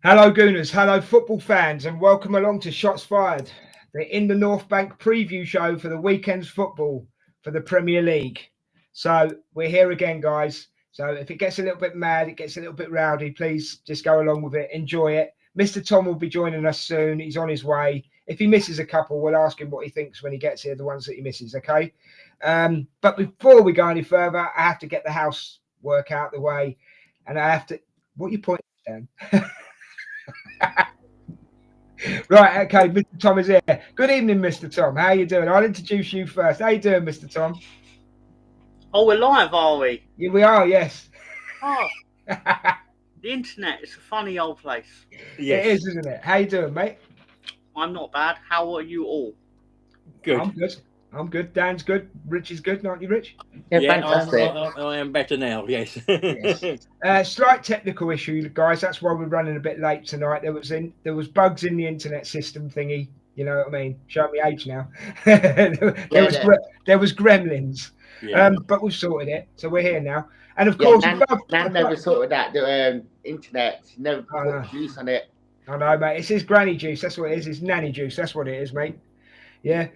Hello, Gooners. Hello, football fans, and welcome along to Shots Fired, the In the North Bank preview show for the weekend's football for the Premier League. So we're here again, guys. So if it gets a little bit mad, it gets a little bit rowdy, please just go along with it. Enjoy it. Mr. Tom will be joining us soon. He's on his way. If he misses a couple, we'll ask him what he thinks when he gets here, the ones that he misses, okay? But before we go any further, I have to get the house work out the way, and I have to. What are you pointing at, Dan? Right, okay, Mr. Tom is here. Good evening, Mr. Tom. How are you doing? I'll introduce you first. How you doing, Mr. Tom? Oh, we're live, are we? Yeah, we are, yes. Oh, the internet is a funny old place. Yes. It is, isn't it? How you doing, mate? I'm not bad. How are you all? Good. I'm good. Dan's good. Rich is good, aren't you, Rich? Yeah, fantastic. I am better now, yes. Slight technical issue, guys. That's why we're running a bit late tonight. There was bugs in the internet system thingy. You know what I mean? Show me age now. there was gremlins. Yeah. But we've sorted it, so we're here now. And of course, Nan never sorted out the internet. She never put juice on it. I know, mate. It's his granny juice. That's what it is. It's nanny juice. That's what it is, mate. Yeah.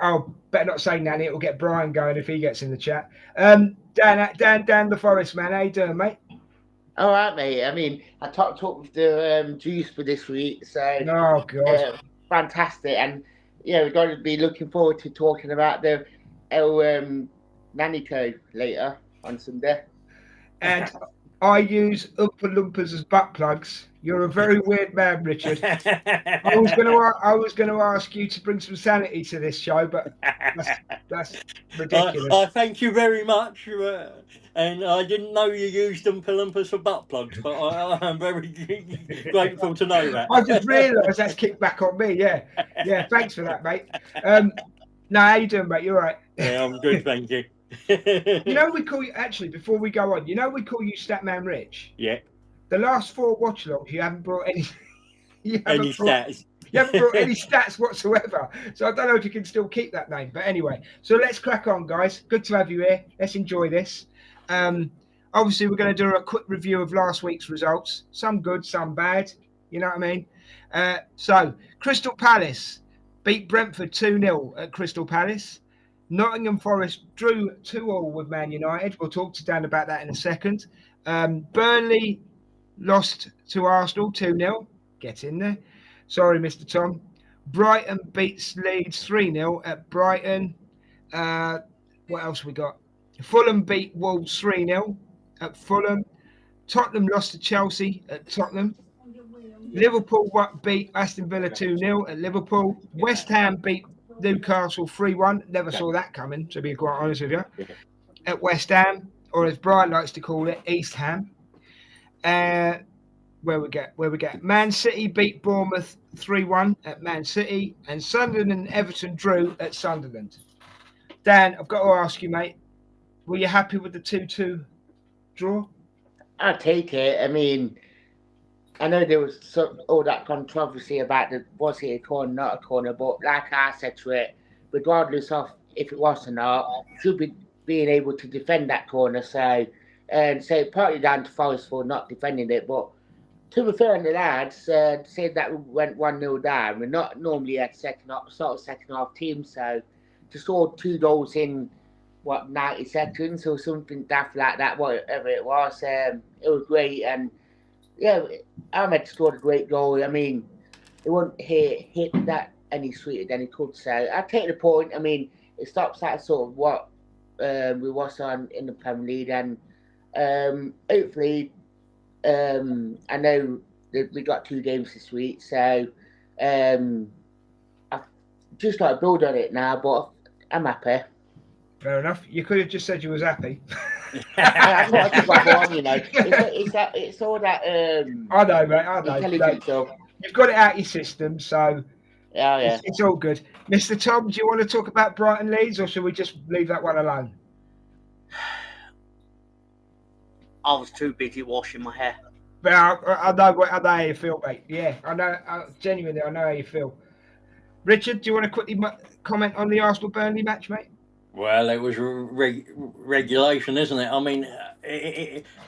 Oh, better not say nanny. It'll get Brian going if he gets in the chat. Dan, the Forest man. How you doing, mate? All right, mate. I mean, I talked with the juice for this week, so oh god, fantastic. And yeah, we're going to be looking forward to talking about the nanny code later on Sunday. And I use Oompa Loompas as butt plugs. You're a very weird man, Richard. I was going to ask you to bring some sanity to this show, but that's ridiculous. I thank you very much, and I didn't know you used Oompa Loompas for butt plugs, but I am very grateful to know that. I just realised that's kicked back on me. Yeah, thanks for that, mate. Now, how you doing, mate? You all right? Yeah, I'm good, thank you. You know, we call you, actually, before we go on, we call you Statman Rich. Yeah. The last 4 watch-alongs, you haven't brought any... stats. You haven't brought any stats whatsoever. So I don't know if you can still keep that name. But anyway, so let's crack on, guys. Good to have you here. Let's enjoy this. Obviously, we're going to do a quick review of last week's results. Some good, some bad. You know what I mean? So, Crystal Palace beat Brentford 2-0 at Crystal Palace. Nottingham Forest drew 2-2 with Man United. We'll talk to Dan about that in a second. Burnley lost to Arsenal 2-0. Get in there. Sorry, Mr. Tom. Brighton beats Leeds 3-0 at Brighton. What else we got? Fulham beat Wolves 3-0 at Fulham. Tottenham lost to Chelsea at Tottenham. Liverpool beat Aston Villa 2-0 at Liverpool. West Ham beat Newcastle 3-1. Never saw that coming, to be quite honest with you. At West Ham, or as Brian likes to call it, East Ham. Where we get Man City beat Bournemouth 3-1 at Man City, and Sunderland and Everton drew at Sunderland. Dan, I've got to ask you, mate, were you happy with the 2-2 draw? I'll take it. I mean, I know there was all that controversy about was it a corner, not a corner, but like I said to it, regardless of if it was or not, should be being able to defend that corner. So partly down to Forest for not defending it, but to be fair on the lads, saying that we went 1-0 down, we're not normally at second half team, so to score 2 goals in 90 seconds or something daft like that, whatever it was great. And yeah, Ahmed scored a great goal. I mean, it wouldn't hit that any sweeter than he could. So I take the point. I mean, it stops that sort of what we was on in the Premier League, and hopefully, I know that we got 2 games this week, so I just got to build on it now. But I'm happy. Fair enough. You could have just said you was happy. That's what I think about on, you know. It's all that. I know, mate. I know. Intelligence stuff. You've got it out your system, so yeah. It's all good. Mr. Tom, do you want to talk about Brighton Leeds, or should we just leave that one alone? I was too busy washing my hair. But I know how you feel, mate. Yeah, I know. Genuinely, I know how you feel. Richard, do you want to quickly comment on the Arsenal-Burnley match, mate? Well, it was regulation, isn't it? I mean,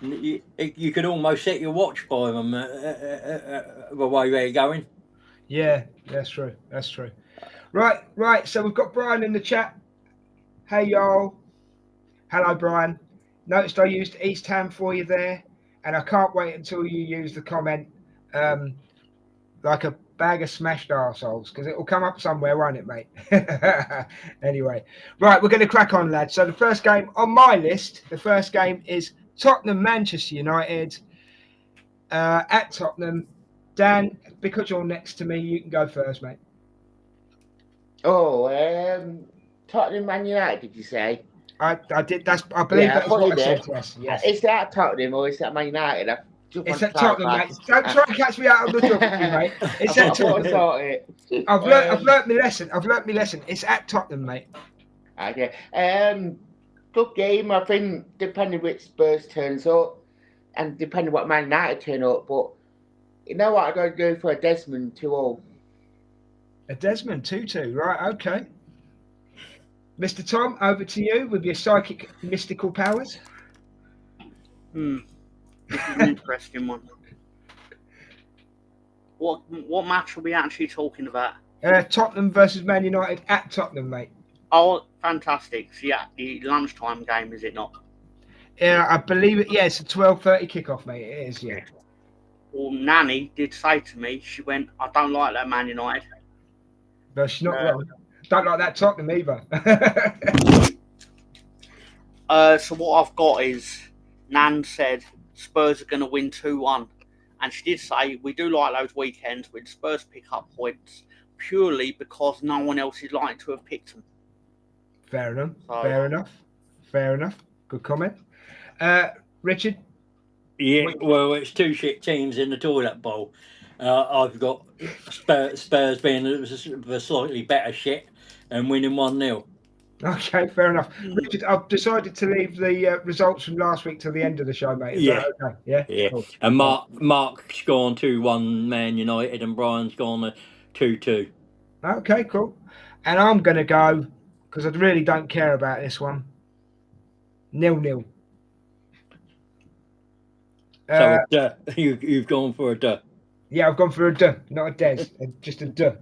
you could almost set your watch by them the way they're going. Yeah, that's true. That's true. Right. So we've got Brian in the chat. Hey y'all. Hello, Brian. Noticed I used East Ham for you there, and I can't wait until you use the comment like a bag of smashed arseholes, because it will come up somewhere, won't it, mate? Anyway, right, we're going to crack on, lads. So the first game on my list, the first game is Tottenham Manchester United at Tottenham. Dan, because you're next to me, you can go first, mate. Oh, Tottenham Man United, did you say? I did. I believe that's what I said. Yes. Is that Tottenham or is that Man United? It's at Tottenham, mate. Don't try and catch me out on the geography, mate. It's at Tottenham. I've learnt my lesson. It's at Tottenham, mate. Okay. Good game. I think depending which Spurs turns up, and depending what Man United turn up. But you know what? I'm going to go for a Desmond 2-0. A Desmond 2-2. Right. Okay. Mr. Tom, over to you with your psychic mystical powers. This is an interesting one. What match are we actually talking about? Tottenham versus Man United at Tottenham, mate. Oh, fantastic. So, yeah, the lunchtime game, is it not? Yeah, I believe it. Yeah, it's a 12:30 kickoff, mate. It is, yeah. Well, Nanny did say to me, she went, I don't like that Man United. But she's not wrong. Don't like that Tottenham either. So what I've got is, Nan said Spurs are going to win 2-1. And she did say, we do like those weekends when Spurs pick up points purely because no one else is likely to have picked them. Fair enough. So, Fair enough. Good comment. Richard? Yeah, well, it's two shit teams in the toilet bowl. I've got Spurs being the slightly better shit and winning 1-0. Okay, fair enough. Richard, I've decided to leave the results from last week till the end of the show, mate. Is that okay? Yeah. Cool. And Mark's gone 2-1 Man United, and Brian's gone 2-2. Okay, cool. And I'm going to go, because I really don't care about this one, 0-0. So you've gone for a duh. Yeah, I've gone for a duh, not a des, just a duh.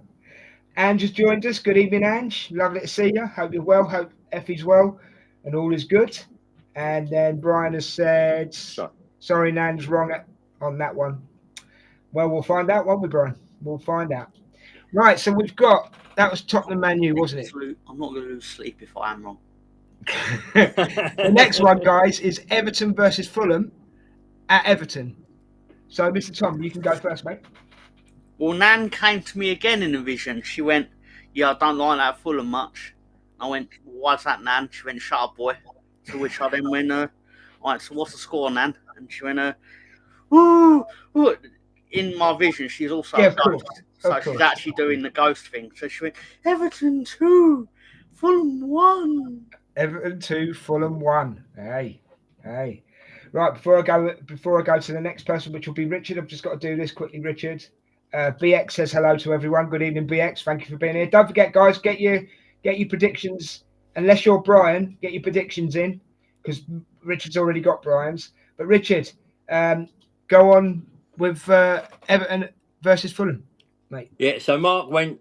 Ange has joined us. Good evening, Ange. Lovely to see you. Hope you're well. Hope Effie's well and all is good. And then Brian has said, sorry, Nan's wrong on that one. Well, we'll find out, won't we, Brian? We'll find out. Right, so we've got, that was Tottenham Man U, wasn't it? I'm not going to lose sleep if I am wrong. The next one, guys, is Everton versus Fulham at Everton. So, Mr. Tom, you can go first, mate. Well, Nan came to me again in a vision. She went, yeah, I don't like that Fulham much. I went, why's that, Nan? She went, shut up, boy. To which I then went, all right, so what's the score, Nan? And she went, woo. In my vision, she's also a ghost. So she's actually doing the ghost thing. So she went, Everton 2, Fulham 1. Everton 2, Fulham 1. Hey. Right, before I go to the next person, which will be Richard, I've just got to do this quickly, Richard. BX says hello to everyone. Good evening, BX. Thank you for being here. Don't forget, guys, get your predictions. Unless you're Brian, get your predictions in, because Richard's already got Brian's. But Richard, go on with Everton versus Fulham, mate. Yeah, so Mark went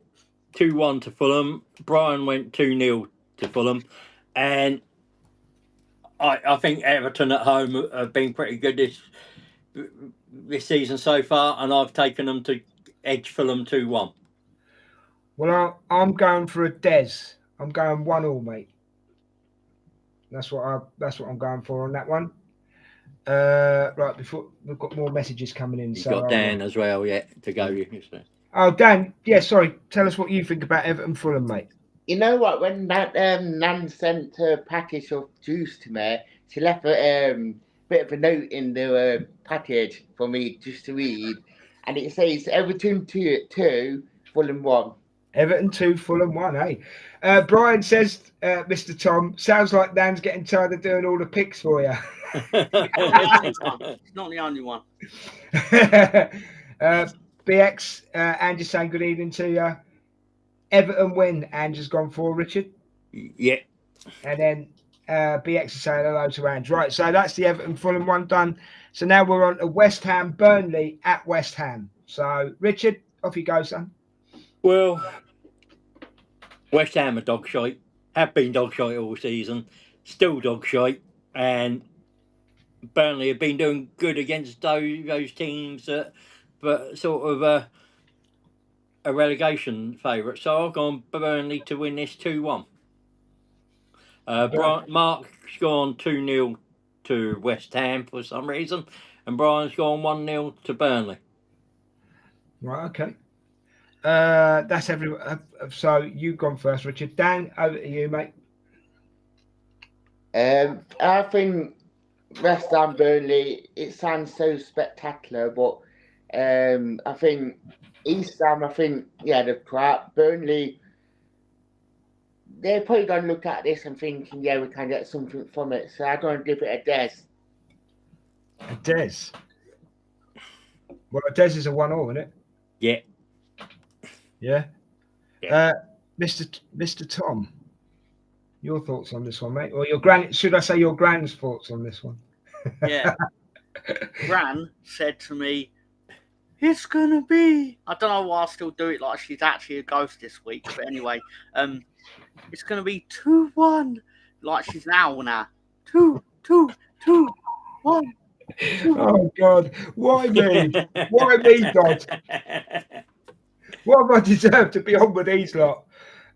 2-1 to Fulham. Brian went 2-0 to Fulham. And I think Everton at home have been pretty good this season so far, and I've taken them to edge Fulham 2-1. Well, I'm going for a des. I'm going 1-1, mate. That's what I'm going for on that one. Right, before we've got more messages coming in. You've got Dan as well, to go. Oh, Dan, yeah, sorry. Tell us what you think about Everton Fulham, mate. You know what? When that Nan sent a package of juice to me, she left a bit of a note in the package for me just to read, and it says Everton 2, Fulham 1. Everton 2, Fulham 1, eh? Brian says, Mr. Tom, sounds like Nan's getting tired of doing all the picks for you. It's not the only one. BX, Andrew's saying good evening to you. Everton win, Andrew's gone for, Richard. Yeah. And then BX is saying hello to Ange. Right, so that's the Everton Fulham one done. So now we're on to West Ham Burnley at West Ham. So Richard, off you go, son. Well, West Ham are dog shite. Have been dog shite all season. Still dog shite. And Burnley have been doing good against those teams that, but sort of a relegation favourite. So I've gone Burnley to win this 2-1. Mark's gone 2-0 to West Ham for some reason, and Brian's gone 1-0 to Burnley. Right, okay. That's everyone. So you've gone first, Richard. Dan, over to you, mate. I think West Ham Burnley, it sounds so spectacular, but I think East Ham, they're crap. Burnley, they're probably going to look at this and thinking, yeah, we can get something from it. So I'm going to give it a Des. A Des. Well, a Des is a 1-1, isn't it? Yeah. Yeah. Mr. Tom, your thoughts on this one, mate? Or should I say your grand's thoughts on this one? Yeah. Gran said to me, it's gonna be, I don't know why I still do it like she's actually a ghost this week, but anyway, it's gonna be 2-1, like she's an owl now. 2-1. Oh God, why me? Why me, God? What have I deserved to be on with these lot?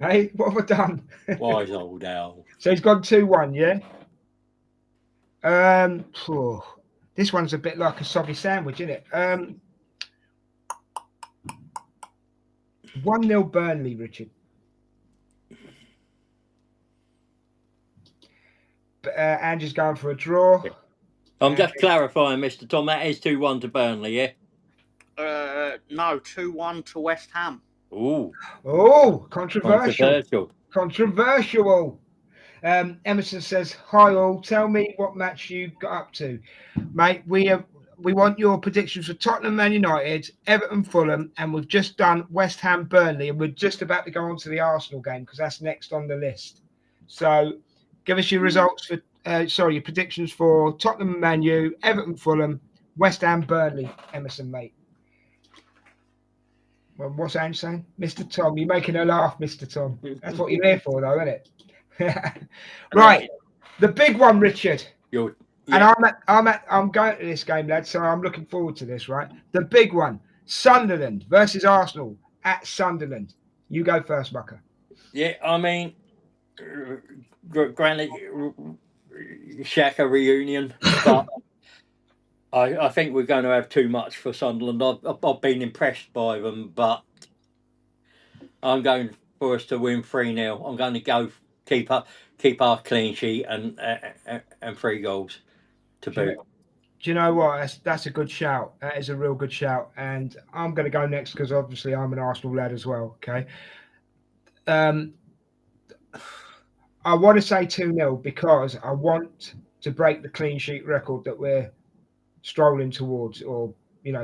Hey, what have I done? Wise old owl. So he's gone 2-1, yeah? This one's a bit like a soggy sandwich, isn't it? 1-0 Burnley, Richard. Andrew's going for a draw. I'm just clarifying, Mr. Tom, that is 2-1 to Burnley, yeah? No, 2-1 to West Ham. Ooh. Oh, controversial. Controversial. Emerson says, hi all, tell me what match you got up to. Mate, we want your predictions for Tottenham, Man United, Everton, Fulham, and we've just done West Ham, Burnley, and we're just about to go on to the Arsenal game because that's next on the list. So give us your results for, your predictions for Tottenham, Man U, Everton, Fulham, West Ham, Burnley, Emerson, mate. Well, what's Ange saying? Mr. Tom, you're making her laugh, Mr. Tom. That's what you're here for, though, isn't it? Right, the big one, Richard. And I'm going to this game, lads, so I'm looking forward to this, right? The big one, Sunderland versus Arsenal at Sunderland. You go first, Mucker. Yeah, I mean, granted, Shaka reunion, but I think we're going to have too much for Sunderland. I've been impressed by them, but I'm going for us to win 3-0. I'm going to go keep our clean sheet and 3 goals to boot. Do you know what? That's a good shout. That is a real good shout. And I'm going to go next because obviously I'm an Arsenal lad as well. Okay. I want to say 2-0 because I want to break the clean sheet record that we're strolling towards, or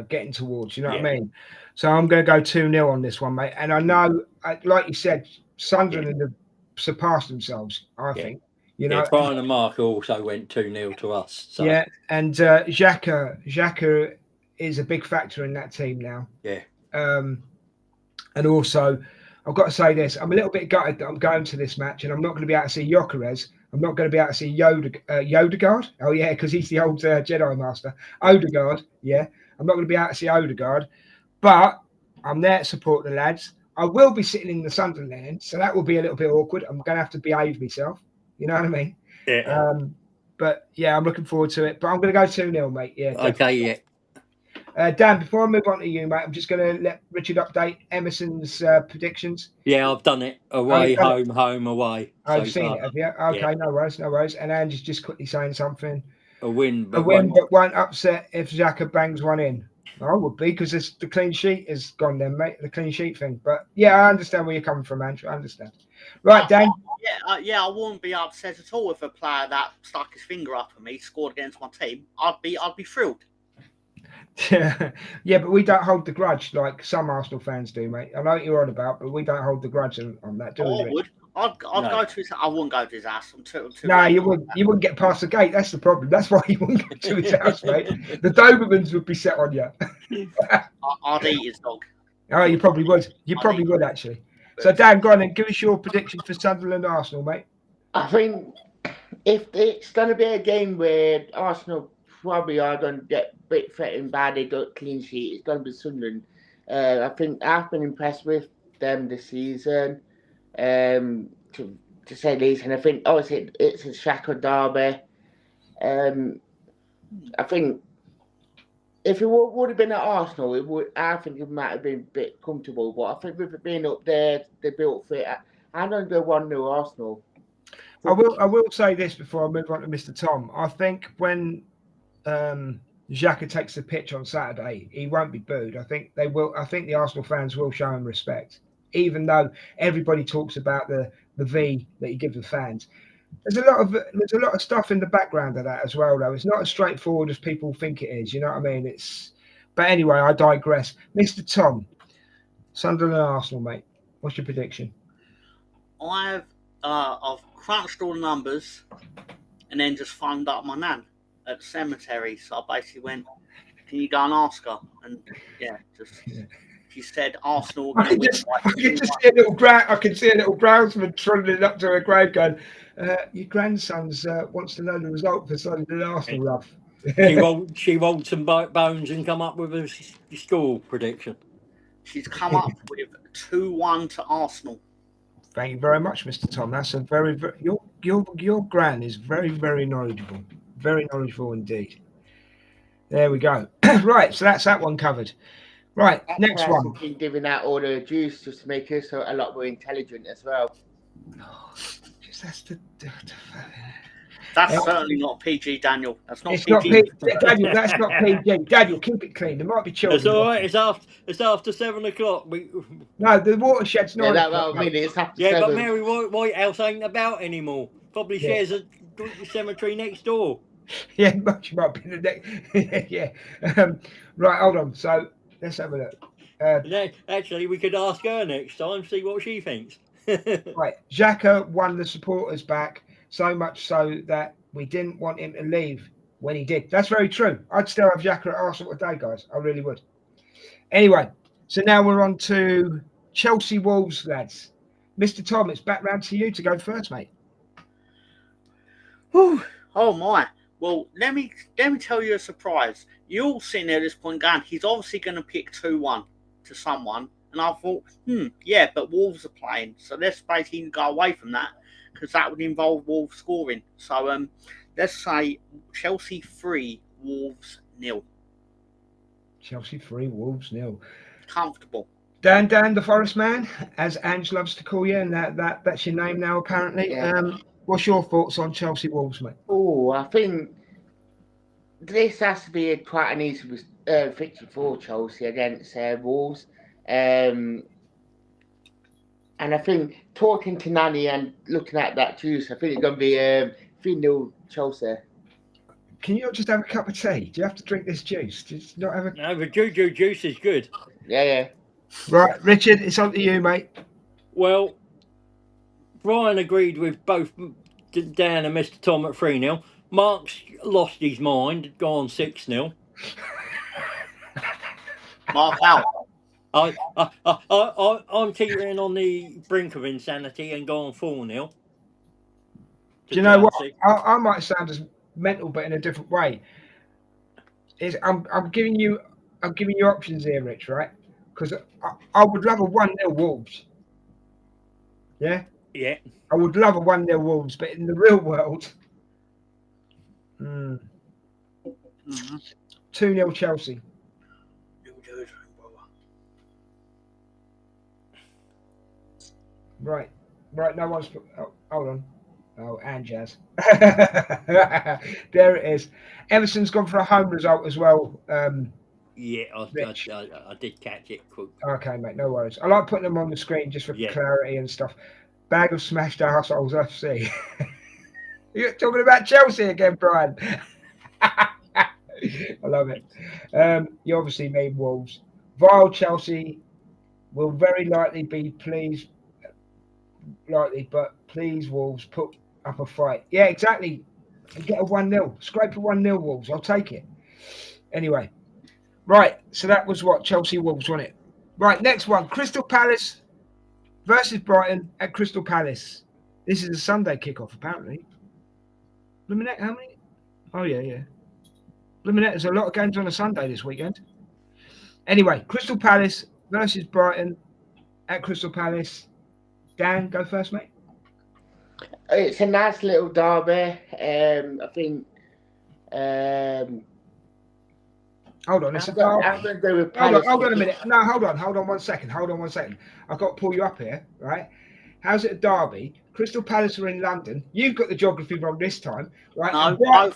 getting towards. You know what I mean? So I'm going to go 2-0 on this one, mate. And I know, like you said, Sunderland have surpassed themselves. I think. Brian and Mark also went 2-0 to us. So. Yeah, and Xhaka is a big factor in that team now. Yeah. And also, I've got to say this: I'm a little bit gutted that I'm going to this match, and I'm not going to be able to see Gyökeres. I'm not going to be able to see Odegaard. Oh yeah, because he's the old Jedi Master. Odegaard. Yeah, I'm not going to be able to see Odegaard, but I'm there to support the lads. I will be sitting in the Sunderland end, so that will be a little bit awkward. I'm going to have to behave myself. You know what I mean? Yeah. But yeah, I'm looking forward to it. But I'm going to go 2-0, mate. Yeah. Definitely. Okay. Yeah. Dan, before I move on to you, mate, I'm just going to let Richard update Emerson's predictions. Yeah, I've done it. Away, home, away. I've seen it, have you? Okay, yeah. No worries. And Andy's just quickly saying something. A win, but won't upset if Xhaka bangs one in. I would be, because the clean sheet is gone then, mate. The clean sheet thing. But yeah, I understand where you're coming from, Andrew. I understand. Right, Dan? Yeah, I wouldn't be upset at all if a player that stuck his finger up at me scored against my team. I'd be thrilled. Yeah, but we don't hold the grudge like some Arsenal fans do, mate. I know what you're on about, but we don't hold the grudge on that, do we? I'd No. go to his. I wouldn't go to his house. I'm too. No, you wouldn't get past the gate. That's the problem. That's why you wouldn't go to his house, mate. The Dobermans would be set on you. I'd eat his dog. Oh, you probably would. You probably would, actually. So, Dan, go on and give us your prediction for Sunderland Arsenal, mate. I think if it's going to be a game where Arsenal probably are going to get a bit threatened by they got clean sheet, it's going to be Sunderland. I think I've been impressed with them this season, to say the least. And I think obviously it's a Shaka derby. I think if it would have been at Arsenal, I think it might have been a bit comfortable. But I think with it being up there, they built for it. I'm going to go 1-0 Arsenal. I will say this before I move on to Mr. Tom. I think when Xhaka takes the pitch on Saturday, he won't be booed. I think they will. I think the Arsenal fans will show him respect, even though everybody talks about the V that he gives the fans. There's a lot of stuff in the background of that as well, though. It's not as straightforward as people think it is. You know what I mean? But anyway, I digress. Mr. Tom, Sunderland Arsenal, mate. What's your prediction? I've crunched all the numbers and then just phoned up my nan at the cemetery. So I basically went, "Can you go and ask her?" And she said Arsenal. I can just see a little groundsman trundling up to her grave going, "Your grandson's wants to know the result for Sunderland Arsenal, love." She rolled some bones and come up with a score prediction. She's come up with 2-1 to Arsenal. Thank you very much, Mr. Tom. That's a very your gran is very, very knowledgeable indeed. There we go. Right, so that's that one covered. Right, next one. Been giving out all the juice just to make us a lot more intelligent as well. That's certainly not PG, Daniel. That's not it's PG. Not PG. Daniel, that's not PG. Daniel, keep it clean. There might be children. It's all right. It's after 7 o'clock. No, the watershed's not. Yeah, that mean it's after 7. But Mary Whitehouse ain't about anymore. Probably shares a cemetery next door. Yeah, she might be the next. Yeah. Right, hold on. So let's have a look. Actually, we could ask her next time, see what she thinks. Right, Xhaka won the supporters back, so much so that we didn't want him to leave when he did. That's very true. I'd still have Xhaka at Arsenal today, guys. I really would. Anyway, so now we're on to Chelsea Wolves, lads. Mr. Tom, it's back round to you to go first, mate. Whew. Oh my. Well, let me tell you a surprise. You're all sitting there at this point going, he's obviously going to pick 2-1 to someone. And I thought, yeah, but Wolves are playing. So let's basically go away from that because that would involve Wolves scoring. So let's say Chelsea 3, Wolves 0. Chelsea 3, Wolves 0. Comfortable. Dan, the Forest Man, as Ange loves to call you, and that's your name now, apparently. Yeah. What's your thoughts on Chelsea Wolves, mate? Oh, I think this has to be quite an easy fixture for Chelsea against Wolves. And I think talking to Nanny and looking at that juice, I think it's going to be 3-0 Chelsea. Can you not just have a cup of tea? Do you have to drink this juice? Just not have a... No, the Juju juice is good. Yeah. Right, Richard, it's on to you, mate. Well, Brian agreed with both Dan and Mr. Tom at 3-0. Mark's lost his mind, gone 6-0. Mark out. I'm teetering on the brink of insanity and going 4-0. Do you know what? I might sound as mental, but in a different way. I'm giving you options here, Rich. Right? Because I would love a 1-0 Wolves. Yeah. Yeah. I would love a 1-0 Wolves, but in the real world, 2-0 Chelsea. Right. No one's. Oh, hold on. Oh, and Jazz. There it is. Everton's gone for a home result as well. Yeah, I did catch it. Quick. Okay, mate. No worries. I like putting them on the screen just for clarity and stuff. Bag of smashed arseholes FC. You're talking about Chelsea again, Brian. I love it. You obviously mean Wolves. Vile Chelsea will very likely be pleased. lightly, but please, Wolves, put up a fight. Yeah, exactly. And get a 1-0. Scrape a 1-0, Wolves. I'll take it. Anyway. Right, so that was what? Chelsea Wolves, wasn't it? Right, next one. Crystal Palace versus Brighton at Crystal Palace. This is a Sunday kickoff, apparently. Luminette, how many? Oh, yeah. Luminette, there's a lot of games on a Sunday this weekend. Anyway, Crystal Palace versus Brighton at Crystal Palace. Dan, go first, mate. It's a nice little derby. I think. Hold on, it's a I'm derby. going to go with Hold Palace. on a minute. No, hold on 1 second. Hold on 1 second. I've got to pull you up here, right? How's it a derby? Crystal Palace are in London. You've got the geography wrong this time, right? No, And Brighton-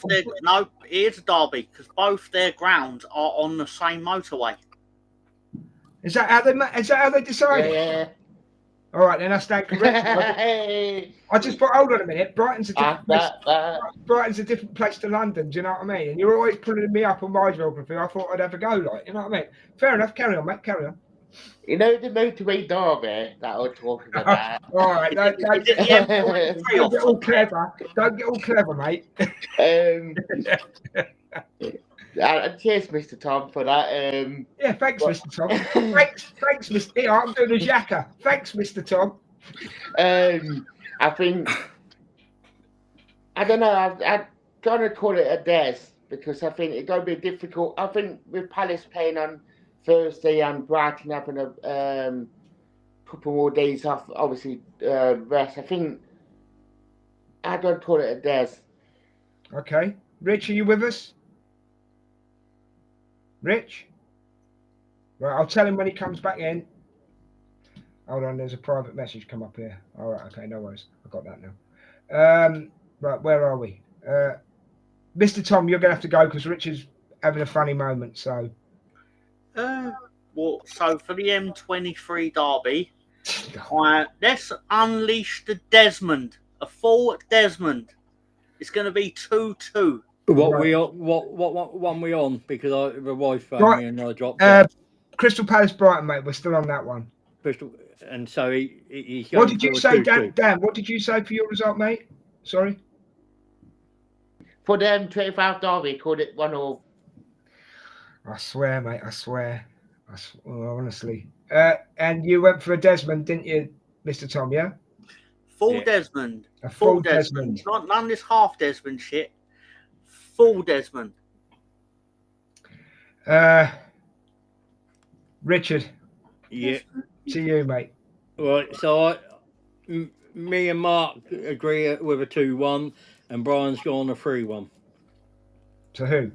it's a derby because both their grounds are on the same motorway. Is that how they decided? Yeah. All right, then I stand corrected. I just put. Hold on a minute. Brighton's a different place. Brighton's a different place to London. Do you know what I mean? And you're always pulling me up on my geography. I thought I'd have a go, like, you know what I mean? Fair enough. Carry on, mate. Carry on. You know the motorway derby that I was talking about? All right. Don't get all clever. Don't get all clever, mate. Cheers, Mr. Tom, for that. Yeah, thanks, Mr. Tom. Thanks, Mr. Yeah, I'm doing a Xhaka. Thanks, Mr. Tom. I think I don't know. I'm gonna call it a des because I think it's gonna be difficult. I think with Palace playing on Thursday and Brighton having a couple more days off, obviously rest. I think I'm gonna call it a des. Okay, Rich, are you with us? Rich? Right, I'll tell him when he comes back in. Hold on, there's a private message come up here. All right, okay, no worries. I've got that now. Right, where are we? Mr. Tom, you're going to have to go because Rich is having a funny moment, so... So for the M23 derby, let's unleash the Desmond. A full Desmond. It's going to be 2-2. What one we on? Because the wife phoned Right. me and I dropped it. Crystal Palace Brighton, mate. We're still on that one. Bristol, and so he's What did you say, 2-2. Dan? What did you say for your result, mate? Sorry? For them 25 derby, called it 1-1. I swear, mate. I swear. Honestly. And you went for a Desmond, didn't you, Mr. Tom, yeah? Full Desmond. A full Desmond. None of this half Desmond shit. Full Desmond. Richard. Yeah. To you, mate. Right. So me and Mark agree with a 2-1, and Brian's gone a 3-1. To who?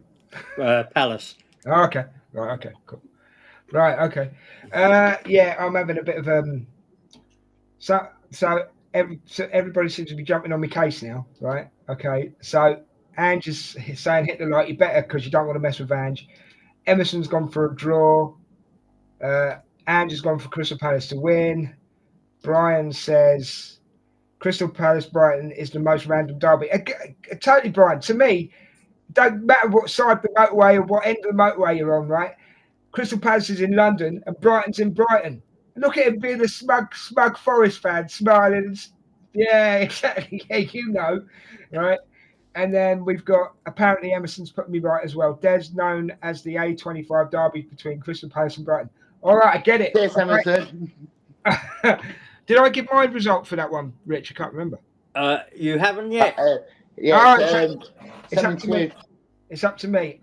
Palace. Oh, okay. Right. Okay. Cool. Right. Okay. Yeah, I'm having a bit of So everybody seems to be jumping on my case now, right? Okay. So Ange is saying hit the light. You better because you don't want to mess with Ange. Emerson's gone for a draw. Ange has gone for Crystal Palace to win. Brian says Crystal Palace Brighton is the most random derby. Totally, Brian. To me, don't matter what side of the motorway or what end of the motorway you're on, right? Crystal Palace is in London and Brighton's in Brighton. Look at him being a smug Forest fan, smiling. Yeah, exactly. Yeah, you know, right? And then we've got, apparently Emerson's put me right as well. Des, known as the A25 derby between Crystal Palace and Brighton. All right, I get it. Cheers, Emerson. Did I give my result for that one, Rich? I can't remember. You haven't yet. Yeah, It's up to me. It's up to me.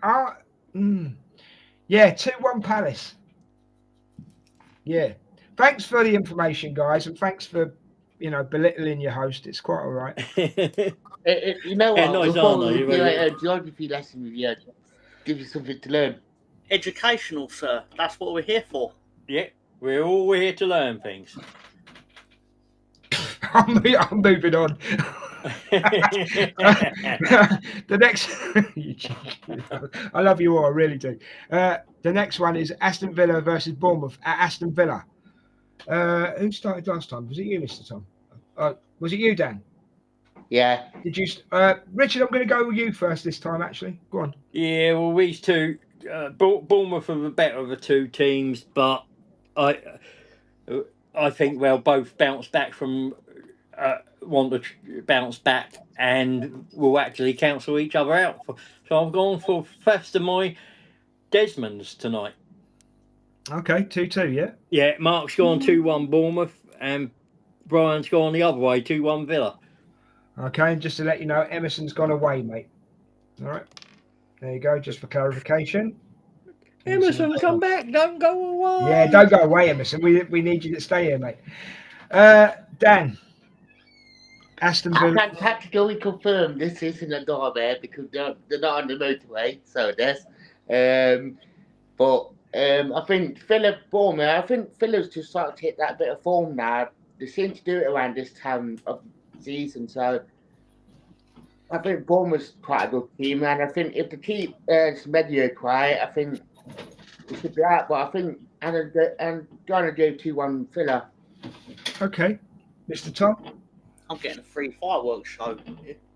Yeah, 2-1 Palace. Yeah. Thanks for the information, guys, and thanks for, belittling your host. It's quite all right. You know what? Yeah, nice, Before aren't we they? do a geography lesson with you, give you something to learn. Educational, sir. That's what we're here for. Yeah, we're all here to learn things. I'm moving on. The next, I love you all, I really do. The next one is Aston Villa versus Bournemouth at Aston Villa. Who started last time? Was it you, Mr. Tom? Was it you, Dan? Yeah. Did you, Richard? I'm going to go with you first this time. Actually, go on. Yeah, well, these two, Bournemouth are the better of the two teams, but I think they'll both bounce back from want to bounce back and will actually cancel each other out. So I've gone for first of my Desmonds tonight. Okay, 2-2, yeah. Yeah, Mark's gone 2-1 Bournemouth and Brian's gone the other way, 2-1 Villa. Okay, and just to let you know, Emerson's gone away, mate. All right. There you go, just for clarification. Emerson, come back, don't go away. Yeah, don't go away, Emerson. We need you to stay here, mate. Dan. Aston I Villa. can categorically confirm this isn't a derby because they're not on the motorway, so there's. But I think Villa, Bournemouth, I think Villa's just started to hit that bit of form now. They seem to do it around this time of the season, so I think Bournemouth's quite a good team, and I think if they keep Semedo quiet, I think it should be out. But I think I'm going to go 2-1 Villa. Okay, Mr. Tom. I'm getting a free fireworks show.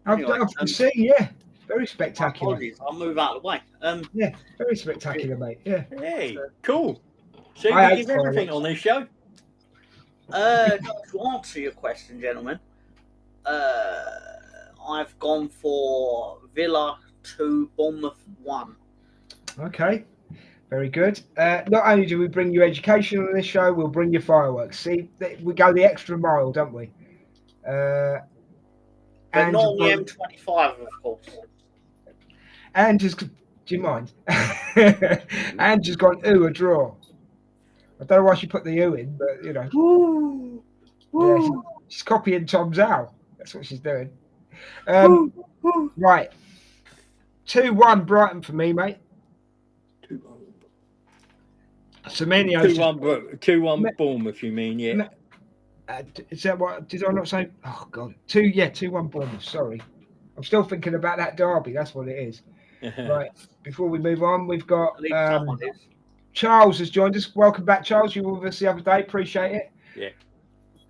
I've seen, yeah, very spectacular. I'll move out of the way. Yeah, very spectacular, mate. Yeah. Hey, cool. See, I we hate give everything fireworks. on this show. To answer your question, gentlemen, I've gone for Villa 2, Bournemouth 1. Okay, very good. Not only do we bring you education on this show, we'll bring you fireworks. See, we go the extra mile, don't we? But not on the M25, of course. And just, do you mind? And just gone, ooh, a draw. I don't know why she put the ooh in, but you know. Woo, woo, Yeah, she's copying Tom's owl. That's what she's doing. woo, woo. Right. 2-1 Brighton for me, mate. 2-1 Bournemouth, you mean, yeah. Is that what? Did I not say? Oh, God. 2-1 Bournemouth. Sorry. I'm still thinking about that derby. That's what it is. Right. Before we move on, we've got Charles has joined us. Welcome back, Charles. You were with us the other day. Appreciate it. Yeah.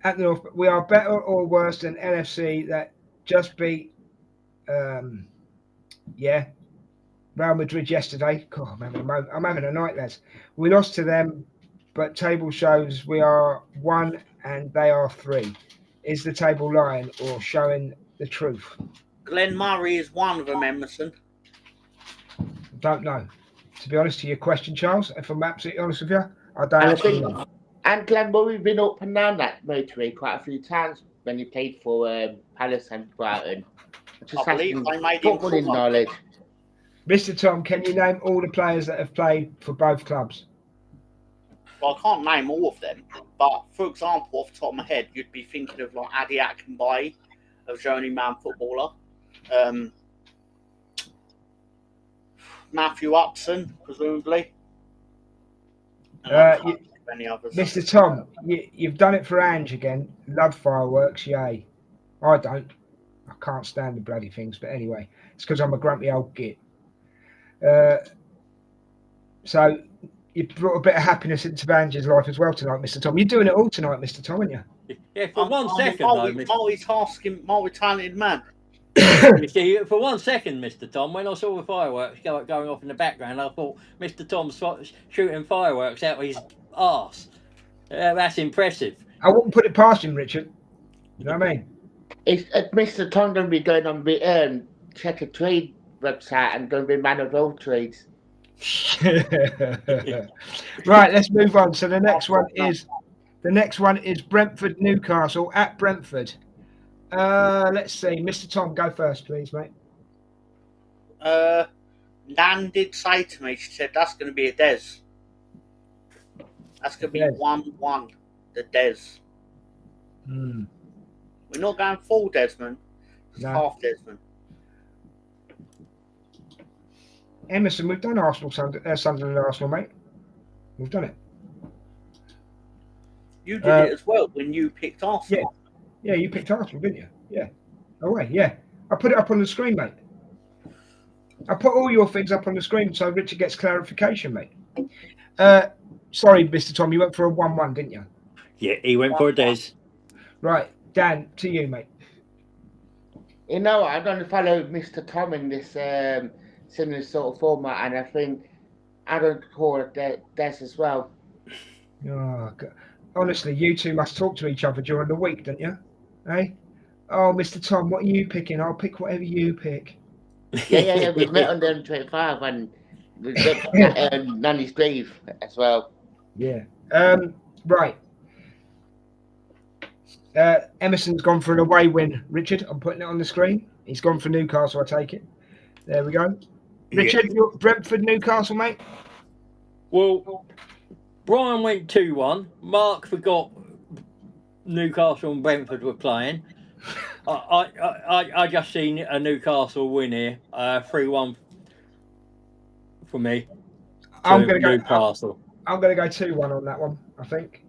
At the North, we are better or worse than NFC that just beat, Real Madrid yesterday. God, I'm having a night, lads. We lost to them, but table shows we are 1 and they are 3. Is the table lying or showing the truth? Glenn Murray is one of them, Emerson. Don't know. To be honest to your question, Charles, if I'm absolutely honest with you, I don't And I actually think, know. and Glenn Murray's been up and down that motorway quite a few times when he played for Palace and Brighton. Just I believe asking they made him footballing full knowledge. Mr. Tom, can you name all the players that have played for both clubs? Well, I can't name all of them, but for example, off the top of my head, you'd be thinking of like Adi Akinbaye, a journeyman footballer. Matthew Upson, presumably. Any others. Mr. Tom, you've done it for Ange again. Love fireworks, yay. I don't. I can't stand the bloody things, but anyway, it's because I'm a grumpy old git. So you brought a bit of happiness into Ange's life as well tonight, Mr. Tom. You're doing it all tonight, Mr. Tom, aren't you? Yeah, for one second, multitasking, multi-talented man. You see, for 1 second, Mr. Tom, when I saw the fireworks going off in the background, I thought Mr. Tom's shooting fireworks out of his arse. That's impressive. I wouldn't put it past him, Richard. You know what I mean? Is Mr. Tom going to be going on the check a trade website and going to be man of all trades? Right, let's move on. So the next one is Brentford Newcastle at Brentford. Let's see, Mr. Tom, go first, please, mate. Nan did say to me, she said that's going to be a Des. That's going to be 1-1, the Des. We're not going full Desmond, it's half Desmond. Emerson, we've done Arsenal, Sunderland, Arsenal, mate. We've done it. You did it as well when you picked Arsenal. Yeah, you picked Arsenal, didn't you? Yeah. Oh, wait, yeah. I put it up on the screen, mate. I put all your things up on the screen so Richard gets clarification, mate. Sorry, Mr. Tom, you went for a 1-1, didn't you? Yeah, he went for a Des. Right, Dan, to you, mate. You know, I'm going to follow Mr. Tom in this similar sort of format, and I think I'm going to call it Des as well. Oh, God. Honestly, you two must talk to each other during the week, don't you? Eh? Oh, Mr. Tom, what are you picking? I'll pick whatever you pick. Yeah. We've met on the M25 and we've met at Nanny's grave as well. Yeah. Right. Emerson's gone for an away win. Richard, I'm putting it on the screen. He's gone for Newcastle, I take it. There we go. Richard, you're Brentford, Newcastle, mate. Well, Brian went 2-1. Mark forgot Newcastle and Brentford were playing. I just seen a Newcastle win here. 3-1 for me. I'm going to go Newcastle. I'm going to go 2-1 on that one, I think.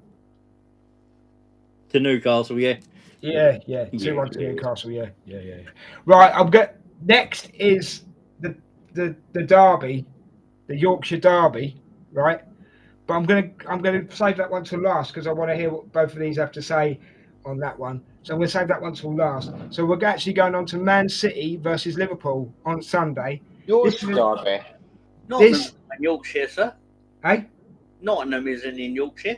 To Newcastle, yeah. Yeah. 2-1 to Newcastle, yeah. Right, next is the derby, the Yorkshire derby, right? But I'm gonna save that one till last because I want to hear what both of these have to say on that one. So I'm gonna save that one till last. So we're actually going on to Man City versus Liverpool on Sunday. Yorkshire derby. Nottingham in Yorkshire, sir. Hey? Nottingham isn't in Yorkshire.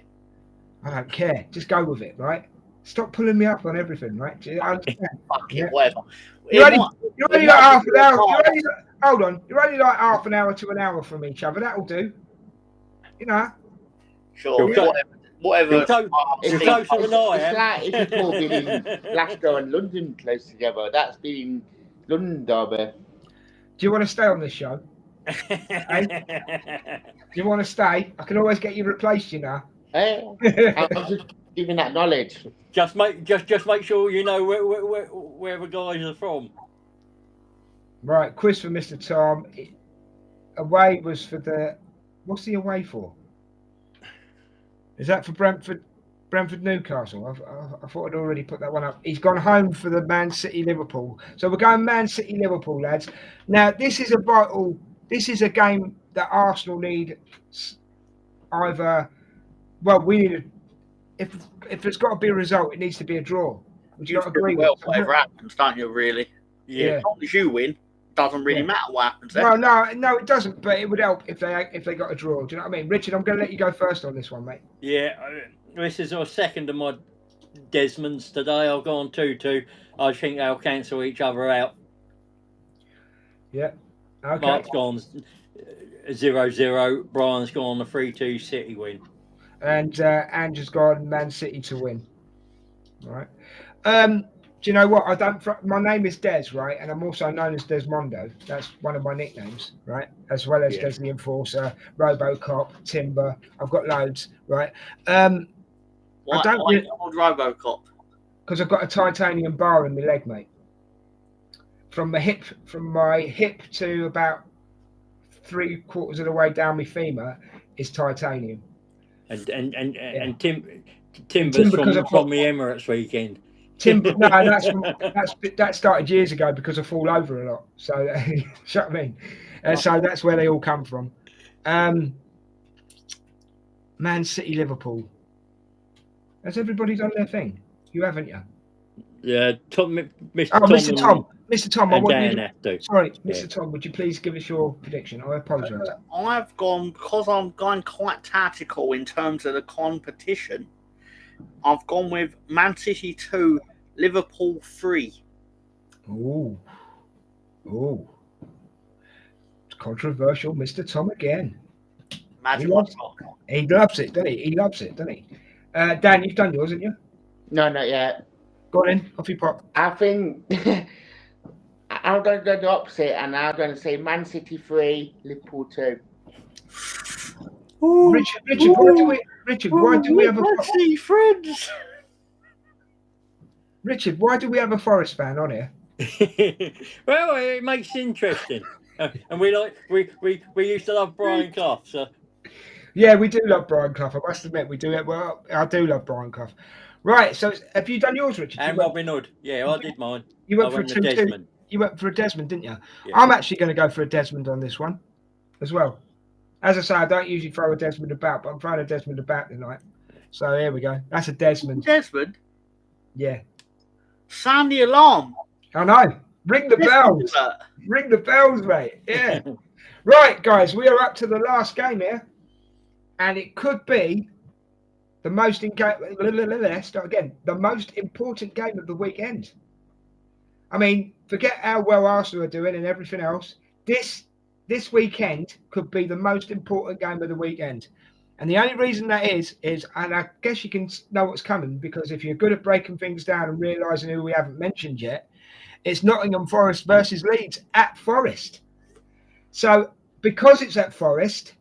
I don't care. Just go with it, right? Stop pulling me up on everything, right? Do you understand? Fuck it, Yeah. whatever. You're only like half an hour. Hold on. You're only like half an hour to an hour from each other. That'll do. You know. Sure. Whatever. It's like if you all been in Glasgow and London close together. That's been London derby. Do you want to stay on this show? Do you want to stay? I can always get you replaced, you know. I'm just giving that knowledge. Just make sure you know where the guys are from. Right, quiz for Mr. Tom. Away was for the. What's the away for? Is that for Brentford Newcastle? I thought I'd already put that one up. He's gone home for the Man City Liverpool. So we're going Man City Liverpool, lads. Now this is a game that Arsenal need either. Well, we need if there's got to be a result, it needs to be a draw. Would you not agree? Well, whatever happens, don't you? Really? Yeah. As long as you win, doesn't really matter what happens. Well, no, it doesn't. But it would help if they got a draw. Do you know what I mean, Richard? I'm going to let you go first on this one, mate. Yeah, this is our second of my Desmonds today. I've gone 2-2. I think they'll cancel each other out. Yeah. Okay. Mark's gone 0-0. Brian's gone a 3-2 City win. And Andrew's gone Man City to win. All right. Do you know what? My name is Des, right? And I'm also known as Desmondo. That's one of my nicknames, right? As well as Des the Enforcer, Robocop, Timber. I've got loads, right? Why old Robocop? Because I've got a titanium bar in my leg, mate. From my hip to about 3/4 of the way down my femur is titanium. And Timber's from the Emirates weekend. Timber, no, that started years ago because I fall over a lot. So, you know what I mean? So that's where they all come from. Man City, Liverpool. Has everybody done their thing? You haven't, you? Yeah, Mr. Tom, I want you to. Sorry, Mr. Tom, would you please give us your prediction? I apologise. I've gone, because I'm going quite tactical in terms of the competition, I've gone with Man City 2, Liverpool 3. Ooh. It's controversial, Mr. Tom again. Imagine he loves it, doesn't he? Dan, you've done yours, haven't you? No, not yet. Go on in, off you pop. I think I'm going to go the opposite, and I'm going to say Man City 3, Liverpool 2. Ooh, Richard, why do we have a friends? Richard, why do we have a Forest fan on here? Well, it makes it interesting, and we used to love Brian Clough, so. Yeah, we do love Brian Clough. I must admit, we do it. Well, I do love Brian Clough. Right, so have you done yours, Richard? And Robin Hood. Yeah, I did mine. You went for a 2-2. You went for a Desmond, didn't you? Yeah. I'm actually going to go for a Desmond on this one as well. As I say, I don't usually throw a Desmond about, but I'm throwing a Desmond about tonight. So here we go. That's a Desmond. Desmond? Yeah. Sound the alarm. I know. Ring the bells. Ring the bells, mate. Yeah. Right, guys, we are up to the last game here. And it could be the most important game of the weekend. I mean, forget how well Arsenal are doing and everything else. This weekend could be the most important game of the weekend. And the only reason that is, and I guess you can know what's coming, because if you're good at breaking things down and realising who we haven't mentioned yet, it's Nottingham Forest versus Leeds at Forest. So because it's at Forest,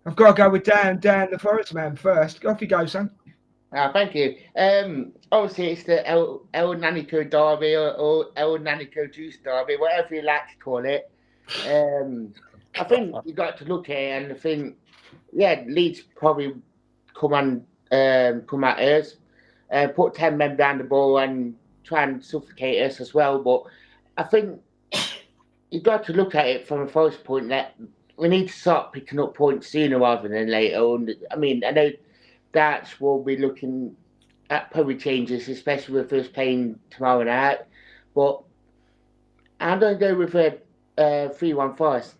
I've got to go with Dan, the Forest man first. Off you go, son. Thank you. Obviously, it's the El Nanico Derby or El Nanico Juice Derby, whatever you like to call it. I think you got to look at it and think, yeah, Leeds probably come at us, put 10 men down the ball and try and suffocate us as well. But I think you got to look at it from a Forest point that we need to start picking up points sooner rather than later. And I mean, I know that we'll be looking at probably changes, especially with us playing tomorrow night. But I'm going to go with a 3-1 Forest.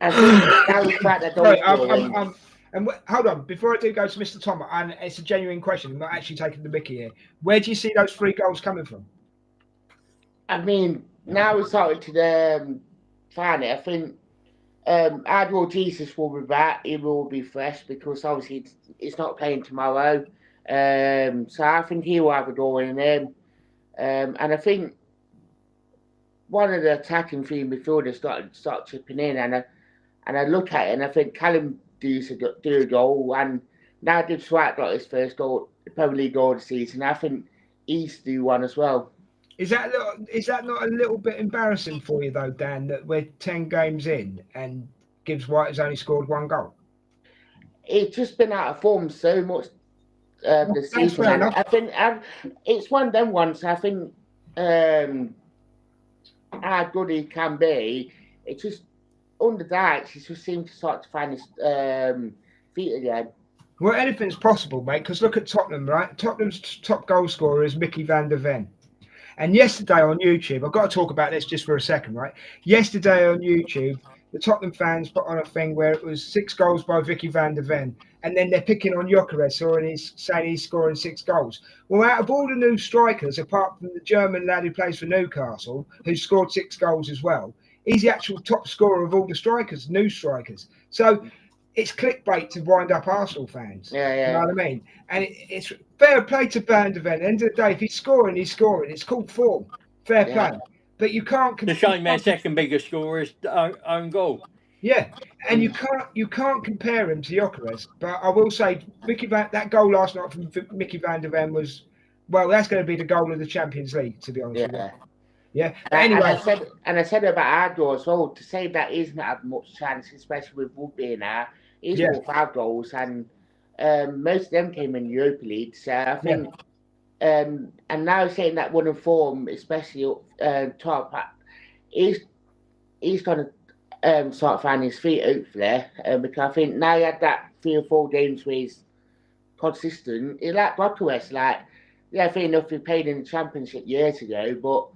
I think that was the fact that Sorry, hold on. Before I do go to Mr. Tom, and it's a genuine question, I'm not actually taking the mickey here. Where do you see those 3 goals coming from? I mean, now we're starting to find it. I think Admiral Jesus will be back. He will be fresh because obviously it's not playing tomorrow. So I think he will have a goal in him. And I think one of the attacking three midfielders start chipping in, and I look at it and I think Callum do a goal, and now Dib Swart got his first goal, Premier League goal of the season. I think he's do one as well. Is that not a little bit embarrassing for you though, Dan, that we're 10 games in and Gibbs White has only scored 1 goal? It's just been out of form so much this season. I think it's one of them ones. I think how good he can be. It just under that, he just seems to start to find his feet again. Well, anything's possible, mate. Because look at Tottenham, right? Tottenham's top goal scorer is Mickey van der Ven. And yesterday on YouTube, I've got to talk about this just for a second, right? Yesterday on YouTube, the Tottenham fans put on a thing where it was 6 goals by Vicky van der Ven, and then they're picking on Gyökeres, and he's saying he's scoring 6 goals. Well, out of all the new strikers, apart from the German lad who plays for Newcastle, who scored 6 goals as well, he's the actual top scorer of all the strikers, new strikers. So it's clickbait to wind up Arsenal fans. Yeah. You know what I mean? And it's fair play to Van der Ven. At the end of the day, if he's scoring, he's scoring. It's called form. Fair play. But you can't. The shame their second biggest scorer is own goal. Yeah, and you can't compare him to Gyökeres. But I will say, that goal last night from Mickey van der Ven was, well, that's going to be the goal of the Champions League, to be honest with you. Yeah. But anyway, and I said about our goal as well. To say that he's not had much chance, especially with Wood being there. He's got 5 goals, and most of them came in Europa League. So I think, and now saying that one in form, especially top, he's going to start finding his feet hopefully. Because I think now he had that 3 or 4 games where he's consistent. He's like Gyökeres, fair enough, he played in the Championship years ago, but